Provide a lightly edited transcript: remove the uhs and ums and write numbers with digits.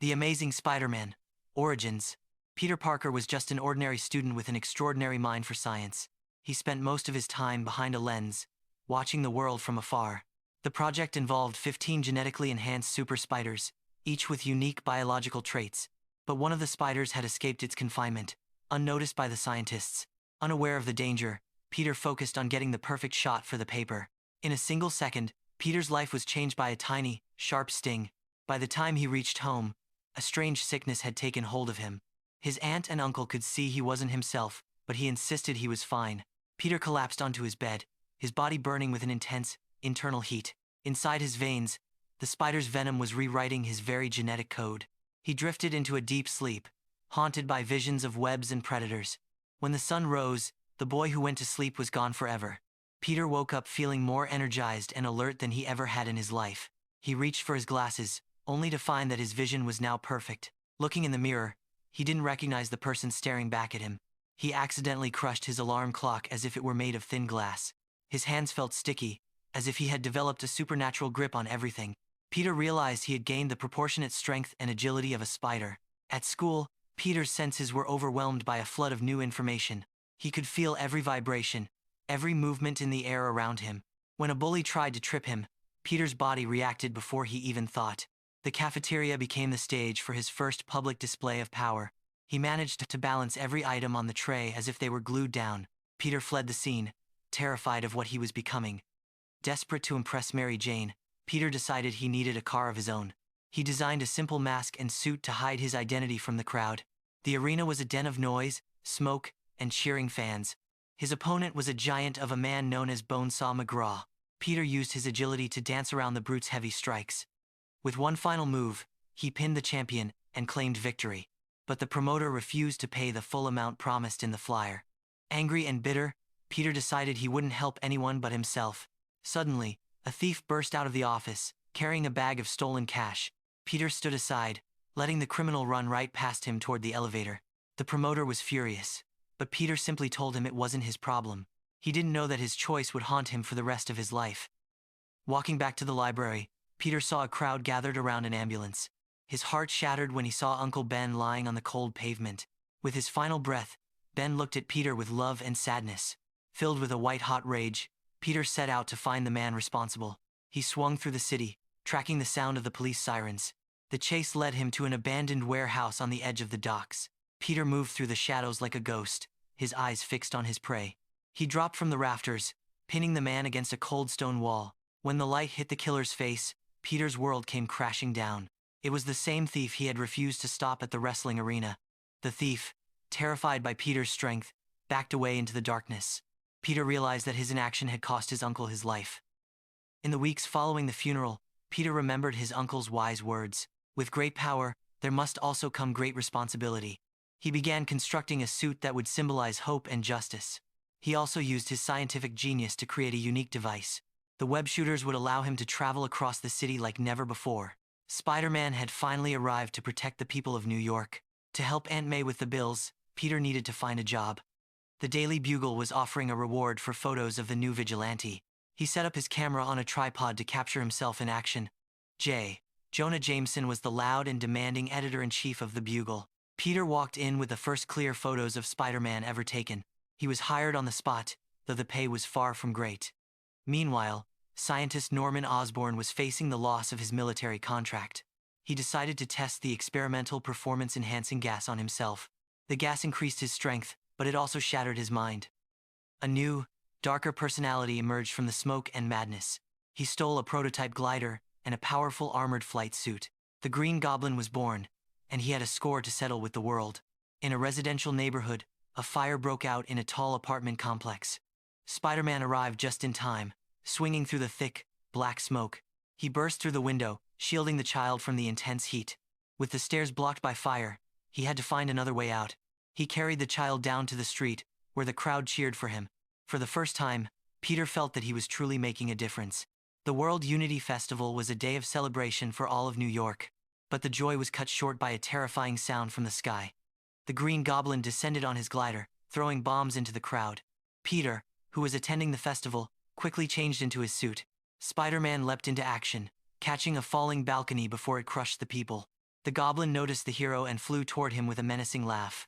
The Amazing Spider-Man. Origins. Peter Parker was just an ordinary student with an extraordinary mind for science. He spent most of his time behind a lens, watching the world from afar. The project involved 15 genetically enhanced super spiders, each with unique biological traits. But one of the spiders had escaped its confinement, unnoticed by the scientists. Unaware of the danger, Peter focused on getting the perfect shot for the paper. In a single second, Peter's life was changed by a tiny, sharp sting. By the time he reached home, a strange sickness had taken hold of him. His aunt and uncle could see he wasn't himself, but he insisted he was fine. Peter collapsed onto his bed, his body burning with an intense, internal heat. Inside his veins, the spider's venom was rewriting his very genetic code. He drifted into a deep sleep, haunted by visions of webs and predators. When the sun rose, the boy who went to sleep was gone forever. Peter woke up feeling more energized and alert than he ever had in his life. He reached for his glasses, only to find that his vision was now perfect. Looking in the mirror, he didn't recognize the person staring back at him. He accidentally crushed his alarm clock as if it were made of thin glass. His hands felt sticky, as if he had developed a supernatural grip on everything. Peter realized he had gained the proportionate strength and agility of a spider. At school, Peter's senses were overwhelmed by a flood of new information. He could feel every vibration, every movement in the air around him. When a bully tried to trip him, Peter's body reacted before he even thought. The cafeteria became the stage for his first public display of power. He managed to balance every item on the tray as if they were glued down. Peter fled the scene, terrified of what he was becoming. Desperate to impress Mary Jane, Peter decided he needed a car of his own. He designed a simple mask and suit to hide his identity from the crowd. The arena was a den of noise, smoke, and cheering fans. His opponent was a giant of a man known as Bonesaw McGraw. Peter used his agility to dance around the brute's heavy strikes. With one final move, he pinned the champion and claimed victory. But the promoter refused to pay the full amount promised in the flyer. Angry and bitter, Peter decided he wouldn't help anyone but himself. Suddenly, a thief burst out of the office, carrying a bag of stolen cash. Peter stood aside, letting the criminal run right past him toward the elevator. The promoter was furious, but Peter simply told him it wasn't his problem. He didn't know that his choice would haunt him for the rest of his life. Walking back to the library, Peter saw a crowd gathered around an ambulance. His heart shattered when he saw Uncle Ben lying on the cold pavement. With his final breath, Ben looked at Peter with love and sadness. Filled with a white-hot rage, Peter set out to find the man responsible. He swung through the city, tracking the sound of the police sirens. The chase led him to an abandoned warehouse on the edge of the docks. Peter moved through the shadows like a ghost, his eyes fixed on his prey. He dropped from the rafters, pinning the man against a cold stone wall. When the light hit the killer's face, Peter's world came crashing down. It was the same thief he had refused to stop at the wrestling arena. The thief, terrified by Peter's strength, backed away into the darkness. Peter realized that his inaction had cost his uncle his life. In the weeks following the funeral, Peter remembered his uncle's wise words. With great power, there must also come great responsibility. He began constructing a suit that would symbolize hope and justice. He also used his scientific genius to create a unique device. The web shooters would allow him to travel across the city like never before. Spider-Man had finally arrived to protect the people of New York. To help Aunt May with the bills, Peter needed to find a job. The Daily Bugle was offering a reward for photos of the new vigilante. He set up his camera on a tripod to capture himself in action. Jonah Jameson was the loud and demanding editor-in-chief of the Bugle. Peter walked in with the first clear photos of Spider-Man ever taken. He was hired on the spot, though the pay was far from great. Meanwhile, scientist Norman Osborn was facing the loss of his military contract. He decided to test the experimental performance-enhancing gas on himself. The gas increased his strength, but it also shattered his mind. A new, darker personality emerged from the smoke and madness. He stole a prototype glider and a powerful armored flight suit. The Green Goblin was born, and he had a score to settle with the world. In a residential neighborhood, a fire broke out in a tall apartment complex. Spider-Man arrived just in time, swinging through the thick, black smoke. He burst through the window, shielding the child from the intense heat. With the stairs blocked by fire, he had to find another way out. He carried the child down to the street, where the crowd cheered for him. For the first time, Peter felt that he was truly making a difference. The World Unity Festival was a day of celebration for all of New York, but the joy was cut short by a terrifying sound from the sky. The Green Goblin descended on his glider, throwing bombs into the crowd. Peter, who was attending the festival, quickly changed into his suit. Spider-Man leapt into action, catching a falling balcony before it crushed the people. The goblin noticed the hero and flew toward him with a menacing laugh.